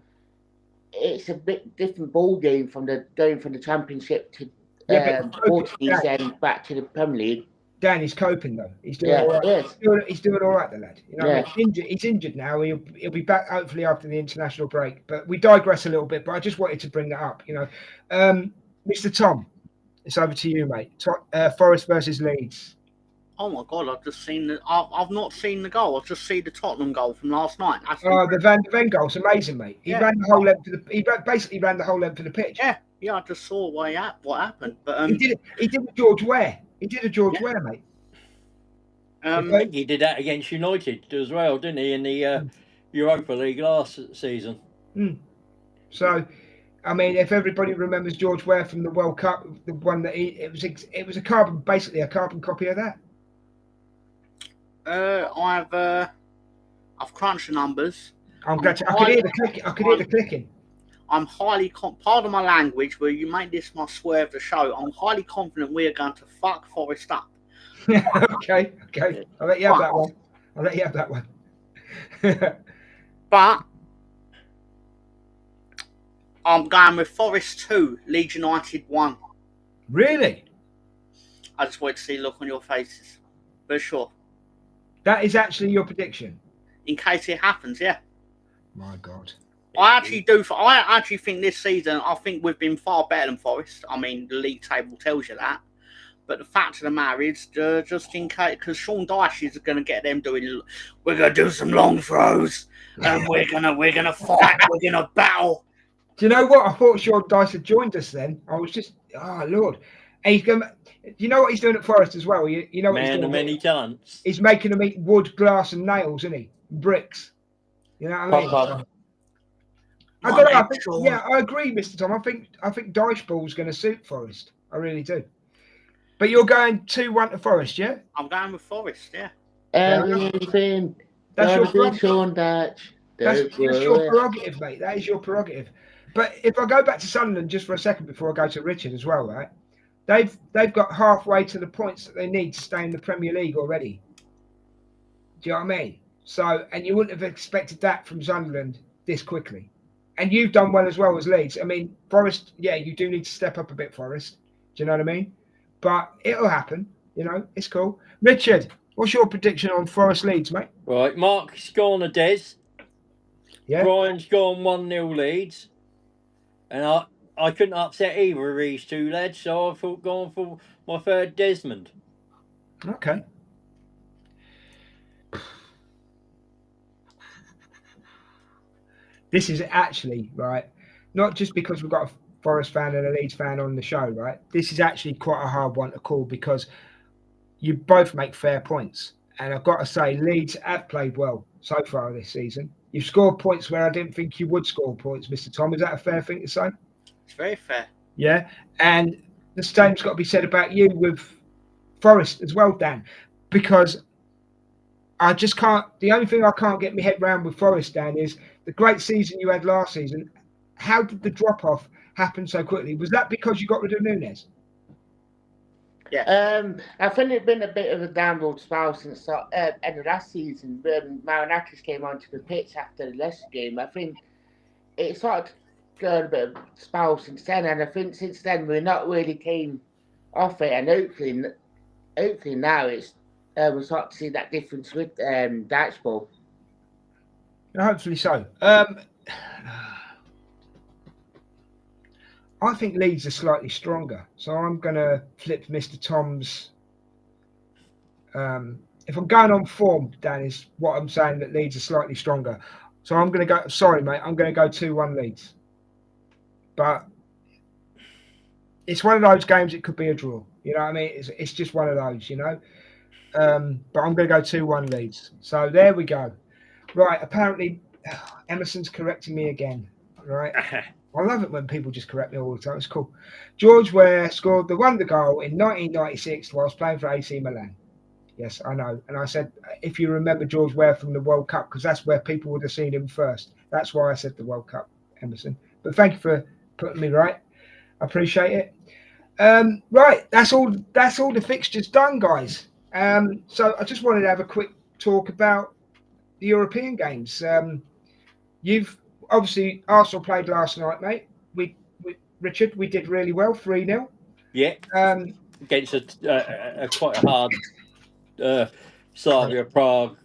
it's a bit different ball game from going from the Championship to Portuguese and back to the Premier League. Dan, he's coping though. He's doing all right. Yes. He's doing all right, the lad. You know, he's injured now. He'll be back hopefully after the international break. But we digress a little bit. But I just wanted to bring that up. You know, Mr. Tom, it's over to you, mate. Forest versus Leeds. Oh my God! I've just seen I've not seen the goal. I've just seen the Tottenham goal from last night. The Van der Ven goal's amazing, mate. He ran the whole length of he basically ran the whole length of the pitch. Yeah. I just saw what happened. But he did a George Ware. He did a George Ware, mate. I think he did that against United as well, didn't he? In the Europa League last season. So, I mean, if everybody remembers George Ware from the World Cup, the one that it was a carbon copy of that. I've crunched the numbers. I'm glad I could hear the clicking. I'm highly pardon my language, but you made this my swear of the show. I'm highly confident we are going to fuck Forest up. Okay. I'll let you have that one. But I'm going with Forest 2, Leeds United 1. Really? I just wanted to see the look on your faces. But sure. That is actually your prediction? in case it happens. Yeah. My God. I actually think this season, I think we've been far better than Forest. I mean, the league table tells you that. But the fact of the matter is, just in case, because Sean Dyche is going to get them doing, we're going to do some long throws, and we're gonna fight, we're gonna battle. Do you know what? I thought Sean Dyche had joined us then. I was just, oh Lord. And he's going. Do you know what he's doing at Forest as well? You know what he's Man doing? of many talents. He's making them eat wood, glass, and nails, isn't he? Bricks. You know what I mean? Pop-up. I don't know. I think, yeah, I agree, Mr. Tom. I think Dyche Ball's going to suit Forest. I really do. But you're going 2-1 to Forest, yeah? I'm going with Forest, yeah. Everything. That's your prerogative. Sean Dyche. That's your prerogative, mate. That is your prerogative. But if I go back to Sunderland just for a second before I go to Richard as well, right? They've got halfway to the points that they need to stay in the Premier League already. Do you know what I mean? So, and you wouldn't have expected that from Sunderland this quickly. And you've done well as well as Leeds. I mean, Forest, yeah, you do need to step up a bit, Forest. Do you know what I mean? But it'll happen. You know, it's cool. Richard, what's your prediction on Forest Leeds, mate? Right, Mark's gone a Des. Yeah. Brian's gone 1-0 Leeds. And I couldn't upset either of these two lads, so I thought going for my third Desmond. Okay. This is actually, right, not just because we've got a Forest fan and a Leeds fan on the show, right? This is actually quite a hard one to call because you both make fair points. And I've got to say, Leeds have played well so far this season. You've scored points where I didn't think you would score points, Mr. Tom. Is that a fair thing to say? It's very fair. Yeah. And the same's got to be said about you with Forest as well, Dan, because I just can't. The only thing I can't get my head around with Forest, Dan, is the great season you had last season. How did the drop off happen so quickly? Was that because you got rid of Nunes? Yeah. I think it's been a bit of a downward spiral since the end of last season. When Marinakis came onto the pitch after the Leicester game, I think it started going a bit of a spiral since then. And I think since then we're not really came off it. And hopefully now it's we'll start to see that difference with Dyche Ball. Hopefully so. I think Leeds are slightly stronger, so I'm going to flip Mr. Tom's. If I'm going on form, Dan, is what I'm saying, that Leeds are slightly stronger. So I'm going to go. Sorry, mate. I'm going to go 2-1 Leeds. But it's one of those games. It could be a draw. You know what I mean? It's just one of those. You know. But I'm going to go 2-1 Leeds. So there we go. Right. Apparently, Emerson's correcting me again. Right. I love it when people just correct me all the time. It's cool. George Ware scored the wonder goal in 1996 whilst playing for AC Milan. Yes, I know. And I said, if you remember George Ware from the World Cup, because that's where people would have seen him first. That's why I said the World Cup, Emerson. But thank you for putting me right. I appreciate it. Right, that's all the fixtures done, guys. So I just wanted to have a quick talk about the European games. You've obviously, Arsenal played last night, mate. Richard, we did really well, 3-0. Yeah. Against a quite a hard Slavia Prague,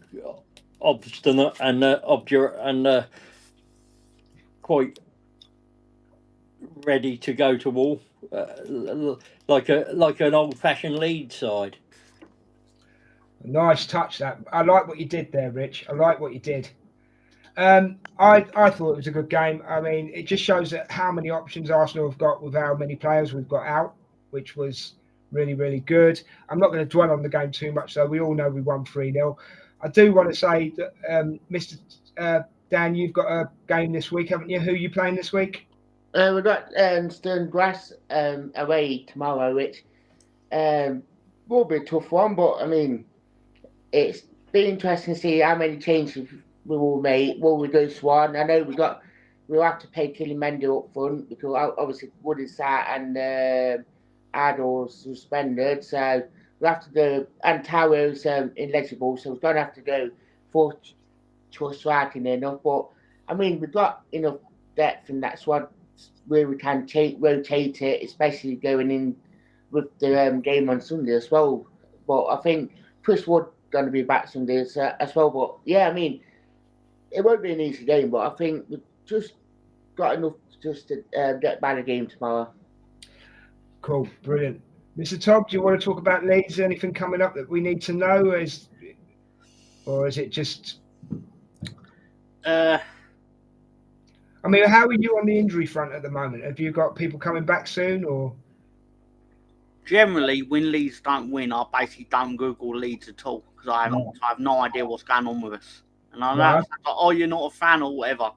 obstinate and obdurate and quite ready to go to war, like an old-fashioned Leeds side. Nice touch that. I like what you did there, Rich. I like what you did. I thought it was a good game. I mean, it just shows that how many options Arsenal have got with how many players we've got out, which was really, really good. I'm not going to dwell on the game too much, though. We all know we won 3-0. I do want to say that, Mr. Dan, you've got a game this week, haven't you? Who are you playing this week? We've got Stern Grass away tomorrow, which will be a tough one. But, I mean, it's been interesting to see how many changes we will make. Will we do Swan? I know we'll have to pay Kilimandy up front because obviously Wood is out and Adol's suspended, so we'll have to do, and Taro's ineligible, so we're going to have to go for striking enough. But I mean, we've got enough depth in that squad where we can rotate it, especially going in with the game on Sunday as well. But I think Chris Wood going to be back Sunday as well. But yeah, I mean, it won't be an easy game, but I think we've just got enough just to get by the game tomorrow. Cool, brilliant. Mr. Todd, do you want to talk about Leeds? Anything coming up that we need to know? Or is it just... I mean, how are you on the injury front at the moment? Have you got people coming back soon, or? Generally, when Leeds don't win, I basically don't Google Leeds at all because I have no idea what's going on with us. And I know, like, oh, you're not a fan or whatever. Of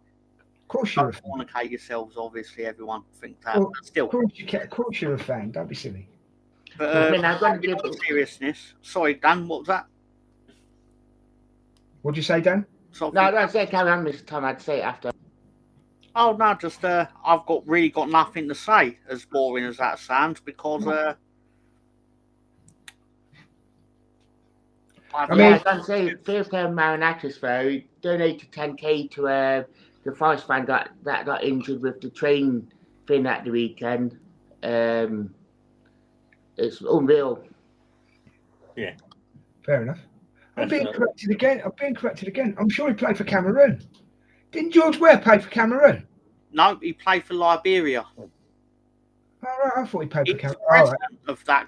course you're a fan. Don't fornicate yourselves, obviously, everyone thinks that. Well, but still. Of course you're a fan, don't be silly. But I've got to give it seriousness. Sorry, Dan, what was that? What'd you say, Dan? No, don't say carry on, Mr. Tom. I'd say it after. Oh no, just I've really got nothing to say, as boring as that sounds, because I mean, I can say first time Marinakis though, he donated 10k to the forest fan that got injured with the train thing at the weekend. It's unreal. Yeah. Fair enough. I'm being corrected again. I'm sure he played for Cameroon. Didn't George Ware play for Cameroon? No, he played for Liberia. All right, I thought he played for Cameroon. President of that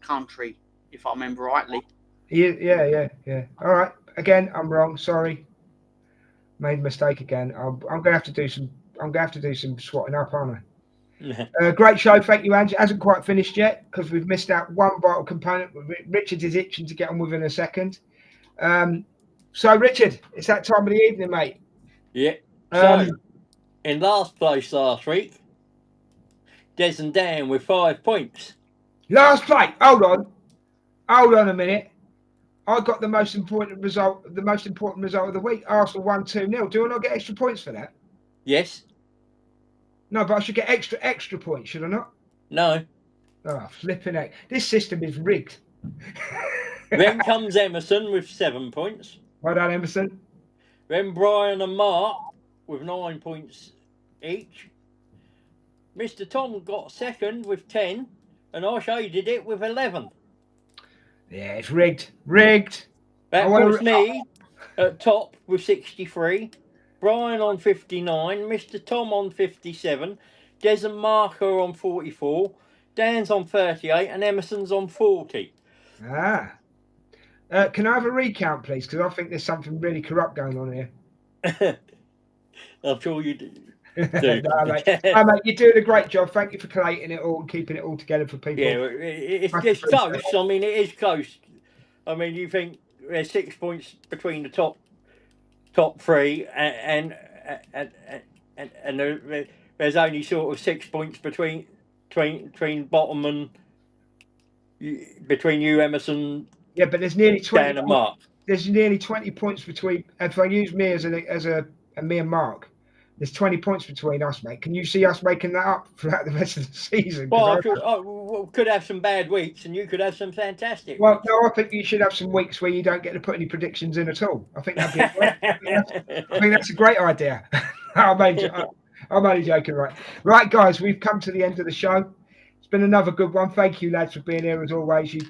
country, if I remember rightly. Yeah. All right. Again, I'm wrong. Sorry. Made a mistake again. I'm gonna have to do some. I'm gonna have to do some swatting up, aren't I? Great show. Thank you, Ange. It hasn't quite finished yet because we've missed out one vital component. Richard is itching to get on within a second. So, Richard, it's that time of the evening, mate. Yeah. So, in last place last week, Des and Dan with 5 points. Last place. Hold on a minute. I got the most important result of the week. Arsenal won 2-0. Do I not get extra points for that? Yes. No, but I should get extra points, should I not? No. Oh, flipping heck. This system is rigged. Then comes Emerson with 7 points. Well done, Emerson. Then Brian and Mark with 9 points each. Mr. Tom got second with 10, and I shaded it with 11. Yeah, it's rigged. Rigged. That puts me at top with 63. Brian on 59. Mr. Tom on 57. Des and Mark are on 44. Dan's on 38, and Emerson's on 40. Ah. Can I have a recount, please? Because I think there's something really corrupt going on here. I'm sure you do. No, mate, you're doing a great job. Thank you for collating it all and keeping it all together for people. Yeah, it's close. I mean, it is close. I mean, you think there's 6 points between the top three, and there's only sort of 6 points between bottom and between you, Emerson. Yeah, but there's nearly 20. Dan and Mark. There's nearly 20 points between. If I use me as me and Mark, there's 20 points between us, mate. Can you see us making that up throughout the rest of the season? Well, I could have some bad weeks, and you could have some fantastic. Well, no, I think you should have some weeks where you don't get to put any predictions in at all. I think that'd be I think that's a great idea. I'm only joking, right? Right, guys, we've come to the end of the show. It's been another good one. Thank you, lads, for being here as always. You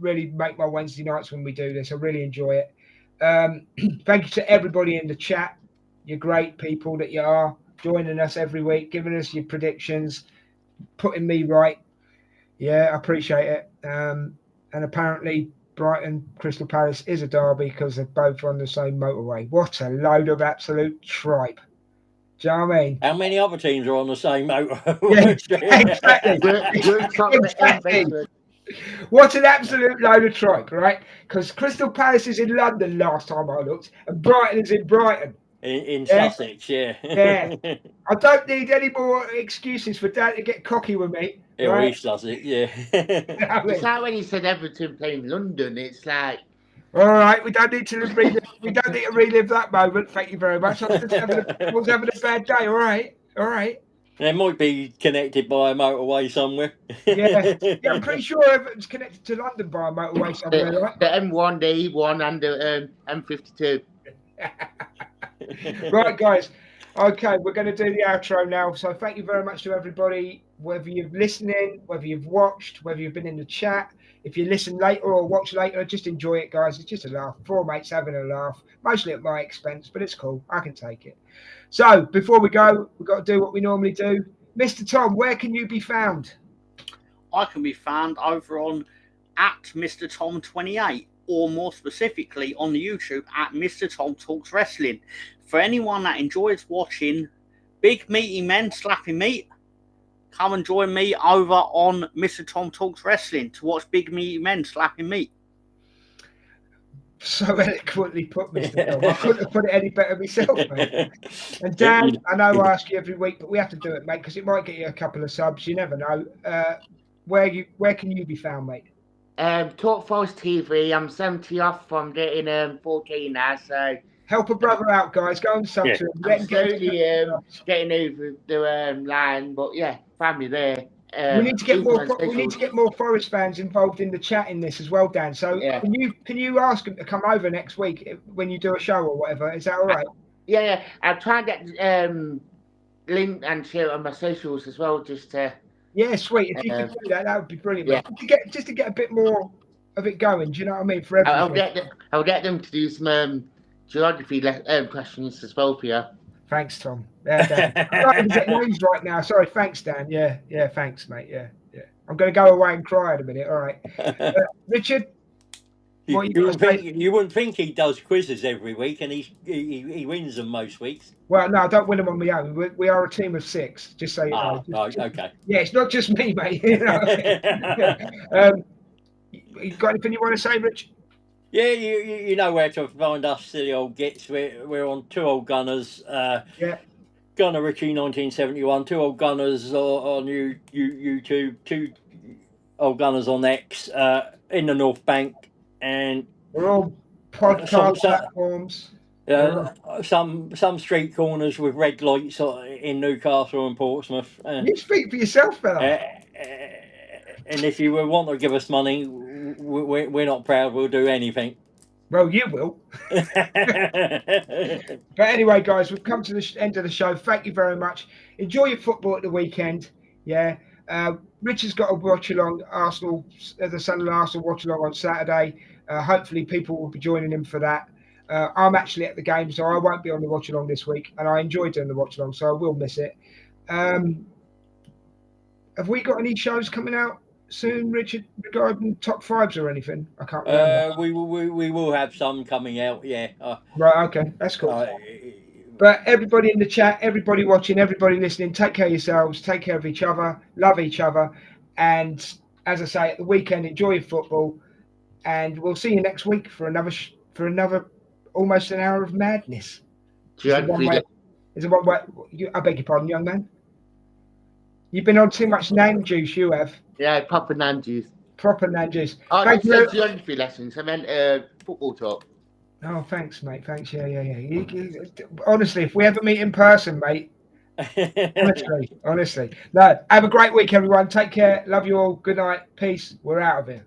really make my Wednesday nights when we do this. I really enjoy it. Thank you to everybody in the chat. You're great people that you are, joining us every week, giving us your predictions, putting me right. Yeah, I appreciate it. And apparently Brighton Crystal Palace is a derby because they're both on the same motorway. What a load of absolute tripe. Do you know what I mean? How many other teams are on the same motorway? Yeah, exactly. What an absolute load of tripe, right? Because Crystal Palace is in London last time I looked, and Brighton is in Brighton. In Sussex, yeah. Yeah. I don't need any more excuses for Dad to get cocky with me. Yeah, right? East Sussex, yeah. It's like when you said Everton playing London, it's like... All right, we don't need to relive that moment. Thank you very much. I was having a bad day. All right. They might be connected by a motorway somewhere. Yeah, I'm pretty sure Everton's connected to London by a motorway somewhere, right? The M1, the E1, and the M52. Right, guys. Okay, we're going to do the outro now. So thank you very much to everybody, whether you're listening, whether you've watched, whether you've been in the chat. If you listen later or watch later, just enjoy it, guys. It's just a laugh. Four mates having a laugh, mostly at my expense, but it's cool. I can take it. So before we go, we've got to do what we normally do. Mr. Tom, where can you be found? I can be found over on at Mr. Tom 28, or more specifically on the YouTube at Mr. Tom Talks Wrestling. For anyone that enjoys watching big meaty men slapping meat, come and join me over on Mr. Tom Talks Wrestling to watch big meaty men slapping meat. So eloquently put, Mr. Tom. I couldn't have put it any better myself, mate. And Dan, I know I ask you every week, but we have to do it, mate, because it might get you a couple of subs. You never know. Where can you be found, mate? Talk Force TV. I'm 70 off from getting 14 now, so Help a brother out, guys. Go and sub to him. Let I'm him get slowly getting over the line. But yeah, family there. we need to get more Forest fans involved in the chat in this as well, Dan. So Yeah. can you ask them to come over next week when you do a show or whatever? Is that all right? Yeah. I'll try and get link and share it on my socials as well, just to. Yeah, sweet. If you could do that, that would be brilliant. Yeah. Mate. Just to get a bit more of it going. Do you know what I mean? For everything. I'll get them to do some geography questions as well for you. Thanks, Tom. Yeah, Dan. I'm not even getting names right now. Sorry. Thanks, Dan. Yeah. Thanks, mate. Yeah. I'm going to go away and cry in a minute. All right. Richard, what you wouldn't think he does quizzes every week, and he wins them most weeks. Well, no, I don't win them on my own. We are a team of 6, just so you know. Okay. Yeah, it's not just me, mate. You got anything you want to say, Rich? Yeah, you know where to find us, silly old gits. We're on Two Old Gunners. Gunner Richie 1971. Two Old Gunners on YouTube. Two Old Gunners on X. In the North Bank, and we're all podcast platforms. Some street corners with red lights in Newcastle and Portsmouth. You speak for yourself, fella. And if you want to give us money, we're not proud. We'll do anything. Well, you will. But anyway, guys, we've come to the end of the show. Thank you very much. Enjoy your football at the weekend. Yeah. Richard's got a watch along Arsenal, the Sunderland Arsenal watch along on Saturday. Hopefully, people will be joining him for that. I'm actually at the game, so I won't be on the watch along this week, and I enjoy doing the watch along, so I will miss it. Have we got any shows coming out soon, Richard, regarding top 5s or anything? I can't remember. We will have some coming out, yeah. Right, okay, that's cool. But everybody in the chat, everybody watching, everybody listening, take care of yourselves, take care of each other, love each other, and as I say, at the weekend, enjoy your football, and we'll see you next week for another almost an hour of madness. Is it one way? I beg your pardon, young man. You've been on too much nan juice, you have. Yeah, proper nan juice. Proper nan juice. Oh, I said geography lessons. I meant football talk. Oh, thanks, mate. Thanks. Yeah. Honestly, if we ever meet in person, mate. honestly. No, have a great week, everyone. Take care. Love you all. Good night. Peace. We're out of here.